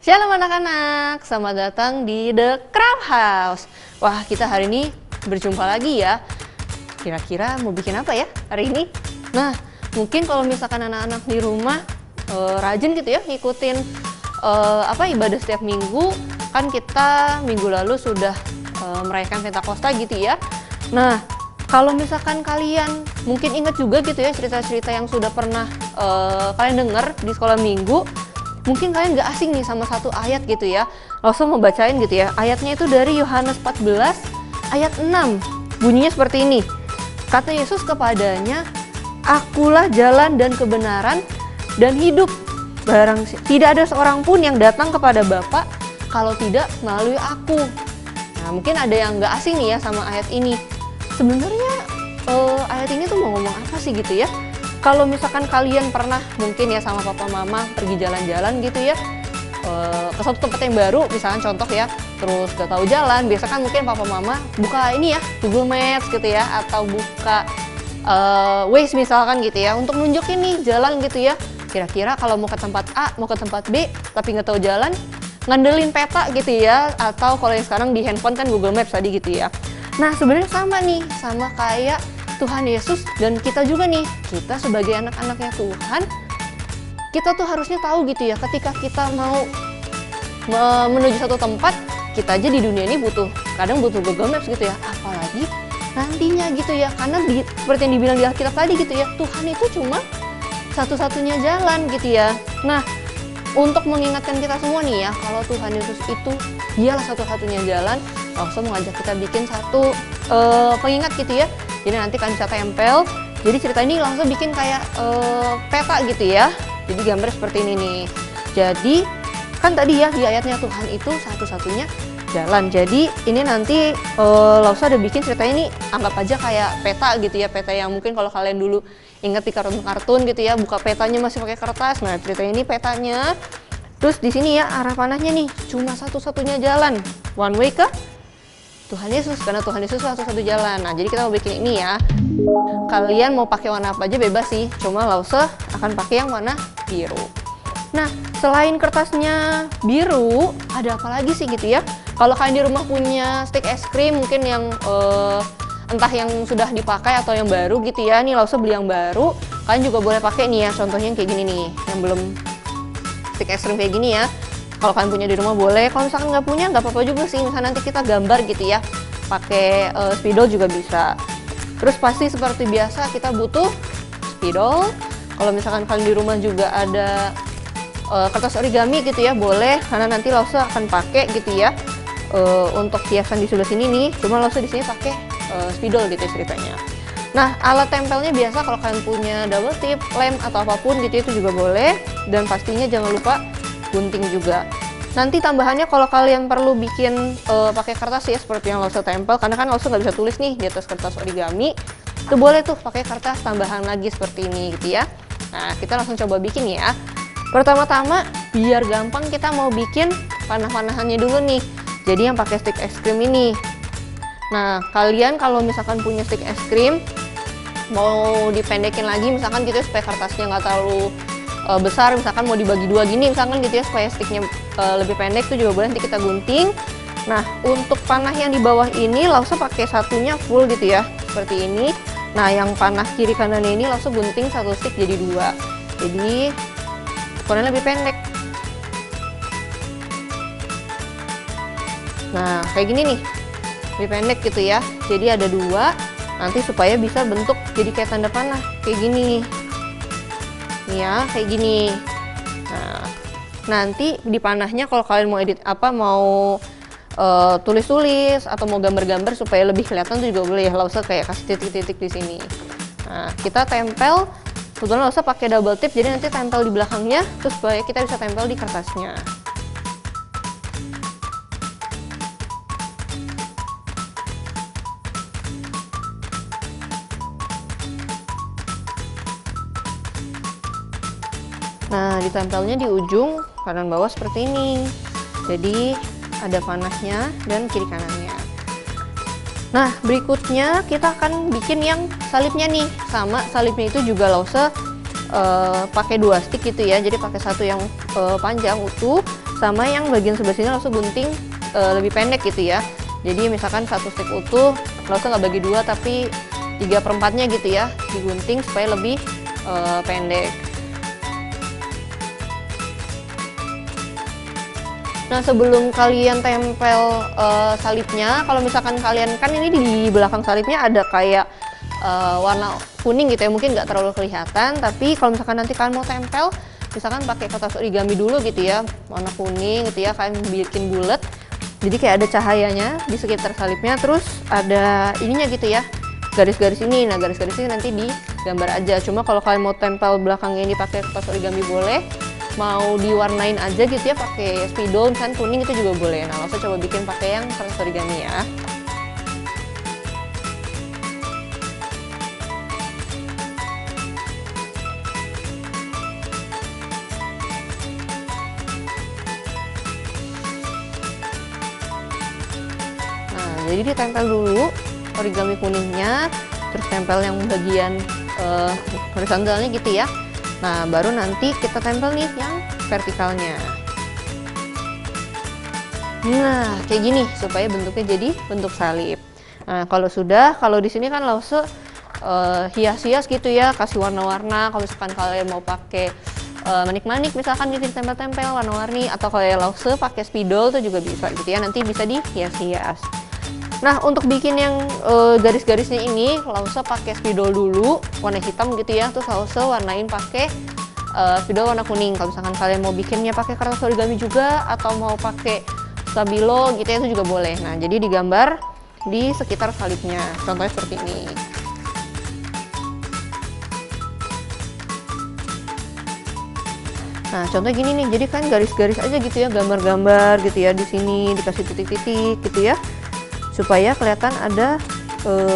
Shalom anak-anak, selamat datang di The Craft House. Wah, kita hari ini berjumpa lagi ya. Kira-kira mau bikin apa ya hari ini? Nah, mungkin kalau misalkan anak-anak di rumah rajin gitu ya ngikutin ibadah setiap minggu. Kan kita minggu lalu sudah merayakan Pentakosta gitu ya. Nah, kalau misalkan kalian mungkin ingat juga gitu ya cerita-cerita yang sudah pernah kalian dengar di sekolah minggu. Mungkin kalian gak asing nih sama satu ayat gitu ya. Langsung mau bacain gitu ya. Ayatnya itu dari Yohanes 14 ayat 6. Bunyinya seperti ini. Kata Yesus kepadanya, "Akulah jalan dan kebenaran dan hidup. Tidak ada seorang pun yang datang kepada Bapa kalau tidak melalui aku." Nah, mungkin ada yang gak asing nih ya sama ayat ini. Sebenarnya ayat ini tuh mau ngomong apa sih gitu ya? Kalau misalkan kalian pernah mungkin ya sama papa mama pergi jalan-jalan gitu ya ke suatu tempat yang baru, misalkan contoh ya, terus gak tahu jalan, biasa kan mungkin papa mama buka ini ya Google Maps gitu ya, atau buka Waze misalkan gitu ya untuk nunjukin nih jalan gitu ya. Kira-kira kalau mau ke tempat A, mau ke tempat B tapi nggak tahu jalan, ngandelin peta gitu ya, atau kalau yang sekarang di handphone kan Google Maps tadi gitu ya. Nah, sebenarnya sama nih, sama kayak Tuhan Yesus dan kita juga nih, kita sebagai anak-anaknya Tuhan, kita tuh harusnya tahu gitu ya, ketika kita mau menuju satu tempat, kita aja di dunia ini kadang butuh Google Maps gitu ya, apalagi nantinya gitu ya, karena seperti yang dibilang di Alkitab tadi gitu ya, Tuhan itu cuma satu-satunya jalan gitu ya. Nah, untuk mengingatkan kita semua nih ya, kalau Tuhan Yesus itu dialah satu-satunya jalan, langsung mengajak kita bikin satu pengingat gitu ya. Jadi nanti kalian bisa tempel. Jadi cerita ini langsung bikin kayak peta gitu ya. Jadi gambar seperti ini nih. Jadi kan tadi ya di ayatnya Tuhan itu satu-satunya jalan. Jadi ini nanti Lausa ada bikin cerita ini, anggap aja kayak peta gitu ya. Peta yang mungkin kalau kalian dulu ingat di kartun-kartun gitu ya, buka petanya masih pakai kertas. Nah, cerita ini petanya. Terus di sini ya arah panahnya nih cuma satu-satunya jalan. One way ke Tuhan Yesus, karena Tuhan Yesus satu-satu jalan. Nah, jadi kita mau bikin ini ya. Kalian mau pakai warna apa aja bebas sih. Cuma Lausa akan pakai yang warna biru. Nah, selain kertasnya biru, ada apa lagi sih gitu ya? Kalau kalian di rumah punya stik es krim mungkin yang entah yang sudah dipakai atau yang baru gitu ya. Nih Lausa beli yang baru. Kalian juga boleh pakai nih ya. Contohnya yang kayak gini nih, yang belum stik es krim kayak gini ya. Kalau kalian punya di rumah boleh, kalau misalkan nggak punya nggak apa-apa juga sih, misalnya nanti kita gambar gitu ya, pakai spidol juga bisa. Terus pasti seperti biasa kita butuh spidol. Kalau misalkan kalian di rumah juga ada kertas origami gitu ya, boleh, karena nanti Lausa akan pakai gitu ya untuk hiasan di sebelah sini nih. Cuma Lausa di sini pakai spidol gitu ya ceritanya. Nah, alat tempelnya biasa kalau kalian punya double tip, lem atau apapun gitu itu juga boleh. Dan pastinya jangan lupa gunting juga. Nanti tambahannya kalau kalian perlu bikin pakai kertas ya seperti yang Lausa tempel, karena kan Lausa nggak bisa tulis nih di atas kertas origami, itu boleh tuh pakai kertas tambahan lagi seperti ini gitu ya. Nah, kita langsung coba bikin ya. Pertama-tama biar gampang kita mau bikin panah-panahannya dulu nih. Jadi yang pakai stick es krim ini. Nah, kalian kalau misalkan punya stick es krim mau dipendekin lagi misalkan gitu ya, supaya kertasnya nggak terlalu besar, misalkan mau dibagi dua gini misalkan gitu ya, supaya sticknya lebih pendek tuh juga boleh, nanti kita gunting. Nah, untuk panah yang di bawah ini Lausa pakai satunya full gitu ya, seperti ini. Nah, yang panah kiri kanannya ini Lausa gunting satu stick jadi dua, jadi ukurannya lebih pendek. Nah, kayak gini nih, lebih pendek gitu ya, jadi ada dua, nanti supaya bisa bentuk jadi kayak tanda panah kayak gini nih. Nih ya, kayak gini. Nah, nanti di panahnya kalau kalian mau edit mau tulis-tulis atau mau gambar-gambar supaya lebih kelihatan tuh juga boleh ya, Lausa kayak kasih titik-titik di sini. Nah, kita tempel, kebetulan Lausa pakai double tip, jadi nanti tempel di belakangnya terus supaya kita bisa tempel di kertasnya. Nah, ditempelnya di ujung kanan bawah seperti ini. Jadi ada panahnya dan kiri kanannya. Nah, berikutnya kita akan bikin yang salibnya nih. Sama salibnya itu juga Lausa pakai dua stick gitu ya. Jadi pakai satu yang panjang utuh, sama yang bagian sebelah sini Lause gunting lebih pendek gitu ya. Jadi misalkan satu stick utuh Lause nggak bagi dua tapi 3/4-nya gitu ya, digunting supaya lebih pendek. Nah, sebelum kalian tempel salibnya, kalau misalkan kalian kan ini di belakang salibnya ada kayak warna kuning gitu ya, mungkin nggak terlalu kelihatan, tapi kalau misalkan nanti kalian mau tempel, misalkan pakai kertas origami dulu gitu ya, warna kuning gitu ya, kalian bikin bulat, jadi kayak ada cahayanya di sekitar salibnya, terus ada ininya gitu ya, garis-garis ini. Nah, garis-garis ini nanti digambar aja. Cuma kalau kalian mau tempel belakangnya ini pakai kertas origami boleh, mau diwarnain aja gitu ya pakai spidol misalkan kuning itu juga boleh. Nah, Lause coba bikin pakai yang kertas origami ya. Nah, jadi ditempel dulu origami kuningnya, terus tempel yang bagian horizontalnya gitu ya. Nah, baru nanti kita tempel nih yang vertikalnya. Nah, kayak gini supaya bentuknya jadi bentuk salib. Nah, kalau di sini kan Lause hias-hias gitu ya, kasih warna-warna. Kalau misalkan kalian mau pakai manik-manik misalkan gitu tempel-tempel warna-warni, atau kalau Lause pakai spidol itu juga bisa gitu ya, nanti bisa dihias-hias. Nah, untuk bikin yang garis-garisnya ini Lause pakai spidol dulu warna hitam gitu ya, terus Lause warnain pakai spidol warna kuning. Kalau misalkan kalian mau bikinnya pakai kertas origami juga atau mau pakai stabilo gitu ya, itu juga boleh. Nah, jadi digambar di sekitar salibnya, contohnya seperti ini. Nah, contohnya gini nih, jadi kan garis-garis aja gitu ya, gambar-gambar gitu ya, di sini dikasih titik-titik gitu ya, supaya kelihatan ada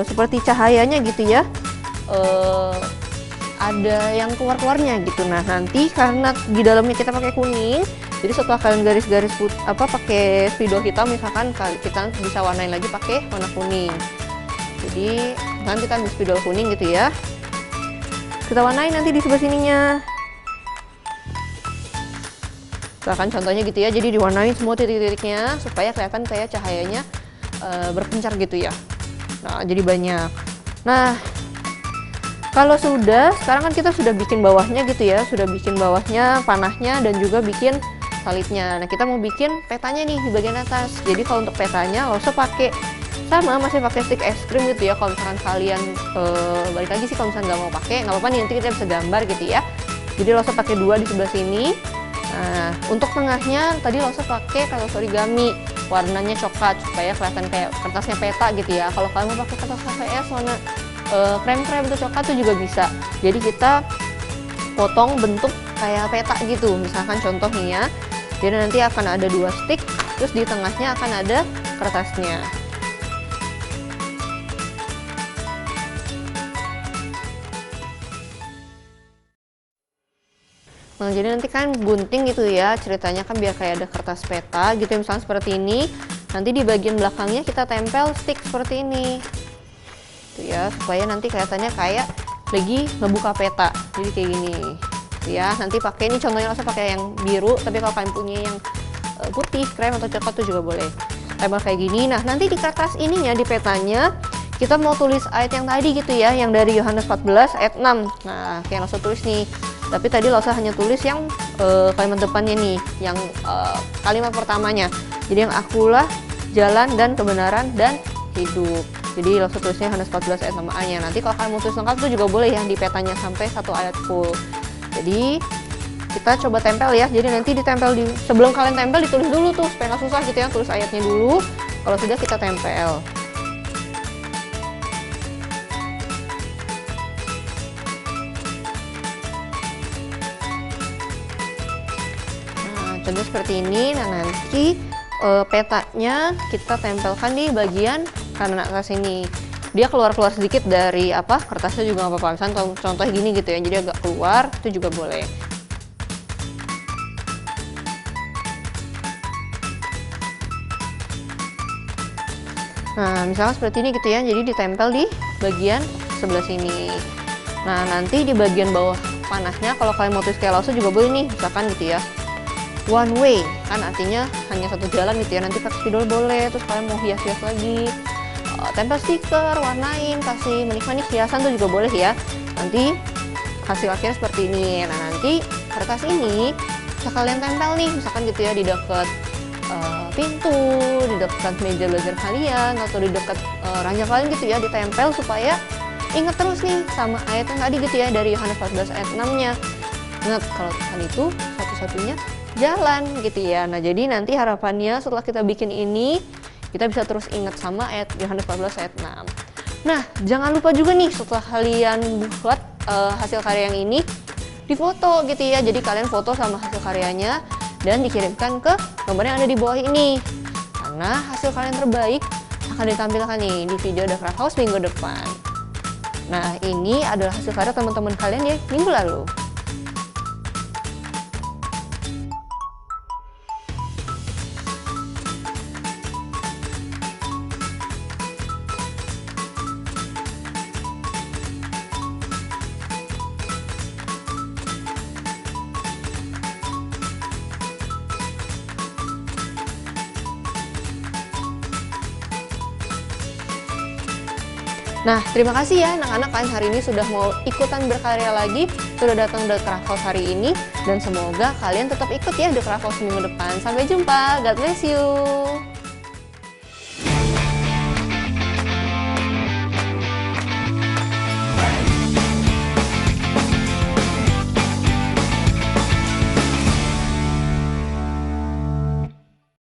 seperti cahayanya gitu ya, ada yang keluar-keluarnya gitu. Nah, nanti karena di dalamnya kita pakai kuning, jadi setelah kalian garis-garis pakai spidol hitam misalkan, kita bisa warnain lagi pakai warna kuning. Jadi nanti kita ambil spidol kuning gitu ya, kita warnain nanti di sebelah sininya. Misalkan contohnya gitu ya, jadi diwarnain semua titik-titiknya supaya kelihatan kayak cahayanya berpencar gitu ya. Nah, jadi banyak. Nah, kalau sekarang kan kita sudah bikin bawahnya gitu ya, sudah bikin bawahnya, panahnya, dan juga bikin salibnya. Nah, kita mau bikin petanya nih di bagian atas. Jadi kalau untuk petanya Lause masih pakai stick es krim gitu ya. Kalau misalkan kalian balik lagi sih, kalau misalkan nggak mau pakai, nggak apa-apa nih, nanti kita bisa gambar gitu ya. Jadi Lause pakai 2 di sebelah sini. Nah, untuk tengahnya tadi Lause pakai kertas origami warnanya coklat supaya kelihatan kayak kertasnya peta gitu ya. Kalau kalian mau pakai kertas HVS warna krem-krem itu coklat tuh juga bisa. Jadi kita potong bentuk kayak peta gitu. Misalkan contoh nih ya. Jadi nanti akan ada 2 stick, terus di tengahnya akan ada kertasnya. Nah, jadi nanti kan gunting gitu ya, ceritanya kan biar kayak ada kertas peta gitu ya, misalnya seperti ini. Nanti di bagian belakangnya kita tempel stick seperti ini tuh ya, supaya nanti kelihatannya kayak lagi ngebuka peta. Jadi kayak gini tuh ya. Nanti pakai ini, contohnya Lause pakai yang biru, tapi kalau kalian punya yang putih, krem atau coklat tuh juga boleh. Tempel kayak gini. Nah, nanti di kertas ininya, di petanya kita mau tulis ayat yang tadi gitu ya, yang dari Yohanes 14 ayat 6. Nah, kayak Lause tulis nih. Tapi tadi Lause hanya tulis yang kalimat depannya nih, yang kalimat pertamanya. Jadi yang akulah jalan dan kebenaran dan hidup. Jadi Lause tulisnya Yohanes 14 ayat 6a-nya. Nanti kalau kalian mau tulis lengkap itu juga boleh ya, di petanya sampai 1 ayat full. Jadi kita coba tempel ya. Jadi nanti ditempel sebelum kalian tempel ditulis dulu tuh supaya nggak susah gitu ya, tulis ayatnya dulu. Kalau sudah kita tempel. Contoh seperti ini. Nah, nanti petanya kita tempelkan di bagian kanan atas ini. Dia keluar-keluar sedikit dari kertasnya juga nggak apa-apa. Misalnya contoh gini gitu ya, jadi agak keluar, itu juga boleh. Nah, misalnya seperti ini gitu ya, jadi ditempel di bagian sebelah sini. Nah, nanti di bagian bawah panahnya, kalau kalian mau tulis kayak Lause juga boleh nih, misalkan gitu ya, one way. kan artinya hanya satu jalan gitu ya. Nanti pakai spidol boleh, terus kalian mau hias-hias lagi, tempel stiker, warnain, kasih manis-manis hiasan tuh juga boleh ya. Nanti hasil akhirnya seperti ini. Nah, nanti kertas ini bisa kalian tempel nih, misalkan gitu ya di dekat pintu, di dekat meja belajar kalian, atau di dekat ranjang kalian gitu ya, ditempel supaya ingat terus nih sama ayat yang tadi gitu ya, dari Yohanes 14 ayat 6-nya. Ingat kalau Tuhan itu satu-satunya jalan gitu ya. Nah, jadi nanti harapannya setelah kita bikin ini, kita bisa terus ingat sama ayat Yohanes 14 ayat 6. Nah, jangan lupa juga nih setelah kalian buat hasil karya yang ini, difoto gitu ya. Jadi kalian foto sama hasil karyanya dan dikirimkan ke nomor yang ada di bawah ini. Karena hasil kalian terbaik akan ditampilkan nih di video The Craft House minggu depan. Nah, ini adalah hasil karya teman-teman kalian ya minggu lalu. Nah, terima kasih ya anak-anak, kalian hari ini sudah mau ikutan berkarya lagi, sudah datang The Craft House hari ini, dan semoga kalian tetap ikut ya The Craft House minggu depan. Sampai jumpa, God bless you!